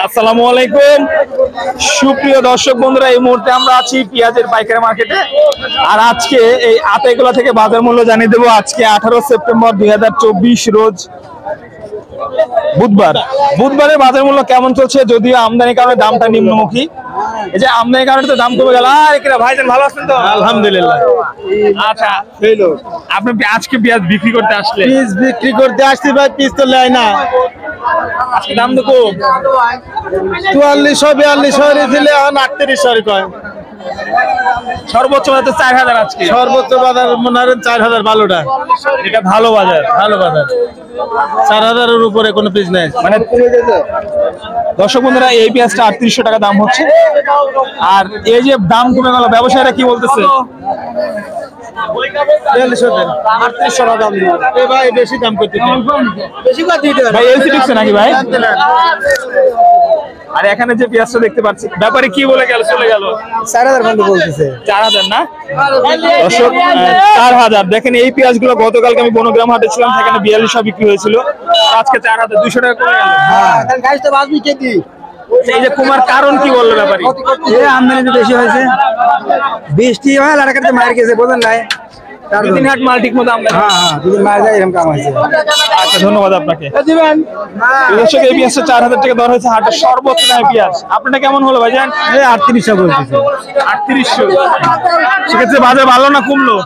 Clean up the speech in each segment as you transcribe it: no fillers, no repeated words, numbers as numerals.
আসসালামু আলাইকুম সুপ্রিয় দর্শক বন্ধুরা, এই মুহূর্তে আমরা আছি পেঁয়াজের পাইকারি মার্কেটে। আর আজকে এই আতাইকুলা থেকে বাজার মূল্য জানিয়ে দেবো। আজকে 18 সেপ্টেম্বর 2024 রোজ বুধবারের বাজার মূল্য কেমন চলছে, যদিও আমদানির কারণে দামটা নিম্নমুখী। এই যে আমদানির কারণে তো দাম কমে গেল। ভাইজান ভালো আছেন তো? আলহামদুলিল্লাহ। আচ্ছা, আপনি আজকে পেঁয়াজ বিক্রি করতে আসলে? পিস বিক্রি করতে আসছি ভাই, পিস তো লাই না। আজকে দাম তো কম, 4442 দিলে এখন 38 কয়। সর্বোচ্চ বাজার 4000 আজকে। সর্বোচ্চ বাজার মনে হয় 4000 ভালোটা। এটা ভালো বাজার, ভালো বাজার। 4000 এর উপরে কোনো পিস নাই। মানে দর্শক বন্ধুরা, এই পেঁয়াজটা 3800 টাকা দাম হচ্ছে। আর এই যে দাম কমে গেল, ব্যবসায়ীরা কি বলতেছে? 3800 টাকা দাম দিবে। এ ভাই বেশি দাম করতে বেশি করে দিতে ভাই এলসি দিচ্ছে নাকি ভাই? আর এখানে যে পেঁয়াজটা দেখতে পাচ্ছি, ব্যাপারে কি বলে গেল, চলে গেল 4000 বন্ধু বলতেছে। 4000 না দর্শক, 4000। দেখেন এই পেঁয়াজগুলো গতকালকে আমি বনগ্রাম হাটে ছিলাম, সেখানে 4200 বিক্রি হয়েছিল। আজকে 4200 টাকা কমে গেল। তাহলে গাইস তো বাজবি কে দি। এই যে কুমার কারণ কি বললো ব্যাপারী? এই আমদানি তো বেশি হয়েছে, বৃষ্টি হয় আর কাছে মার গেছে, বুঝেন নাই? দুদিন হাট মাল ঠিক মতো আমদানি। হ্যাঁ, দুদিন মার যায় এরকম কাম হয়েছে। আচ্ছা, ধন্যবাদ আপনাকে। দর্শক, এই পেঁয়াজটা 4000 টাকা দর হয়েছে হাটের সর্বোচ্চ দামে পেঁয়াজ। আপনারটা কেমন হলো ভাইজান? 3800 বলতেছে। 3800। সেক্ষেত্রে বাজার ভালো না কমলো?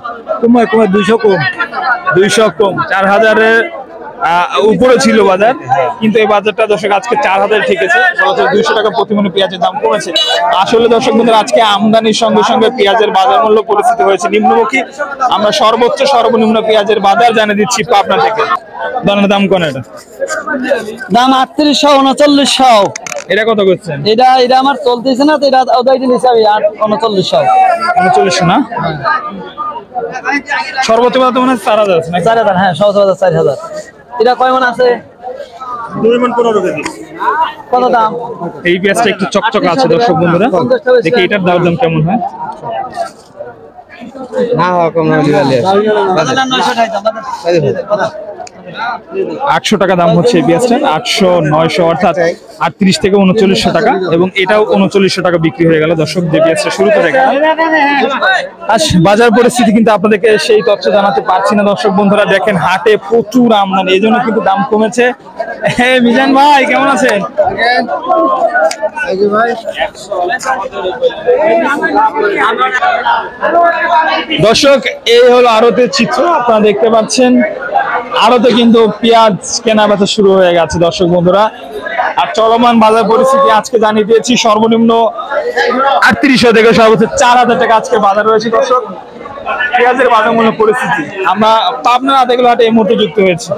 কমে 200 কম। 200 কম। 4000 এর উপরে ছিল বাজার, কিন্তু এই বাজারটা দর্শক আজকে 4000 ঠেকেছে। 200 টাকা প্রতি মণ পেঁয়াজের দাম কমেছে। আসলে দর্শক বন্ধুরা, আজকে আমদানির সঙ্গে সঙ্গে পেঁয়াজের বাজার মূল্য পরিস্থিতি হয়েছে নিম্নমুখী। আমরা সর্বোচ্চ সর্বনিম্ন পেঁয়াজের বাজার জানিয়ে দিচ্ছি পাবনা থেকে। দানের দাম কোন? এটা দাম 3800 3900। এটা কত করছেন? এটা আমার চলতেছে না তো, এটা ওইটা নিচে আমি 3900। 3900 না? সর্বোচ্চ বাজার মনে হয় 4000 আছে না? 4000, হ্যাঁ, সহজ বাজার 4000। এটা কয় মন আছে? 2 মণ 15 কেজি। কত দাম? এই পেঁয়াজটা একটু চকচকা আছে দর্শক বন্ধুরা, দেখি এটার দাম কেমন হয়। না কম না দিবালে 800 টাকা দাম হচ্ছে এই পেঁয়াজটার। 800 900 অর্থাৎ 38 থেকে 3900 টাকা, এবং এটাও 3900 টাকা বিক্রি হয়ে গেল দর্শক, যে পেঁয়াজটা শুরুতে দেখা। আজ বাজার পরিস্থিতি কিন্তু আপনাদেরকে সেই তথ্য জানাতে পারছি না দর্শক বন্ধুরা। দেখেন হাটে প্রচুর আমদানি, এই জন্য কিন্তু দাম কমেছে। মিজান ভাই কেমন আছেন? দর্শক, এই হলো আড়তের চিত্র, আপনারা দেখতে পাচ্ছেন। আড়তে কিন্তু পেঁয়াজ কেনা বেচা শুরু হয়ে গেছে দর্শক বন্ধুরা। আর চলমান বাজার পরিস্থিতি আজকে জানিয়ে দিয়েছি, সর্বনিম্ন 3800 থেকে সর্বোচ্চ 4000 টাকা আজকে বাজার রয়েছে দর্শক। পেঁয়াজের বাজার মূল্য পরিস্থিতি আমরা পাবনা আতাইকুলা হাটে এই মুহূর্তে যুক্ত হয়েছি।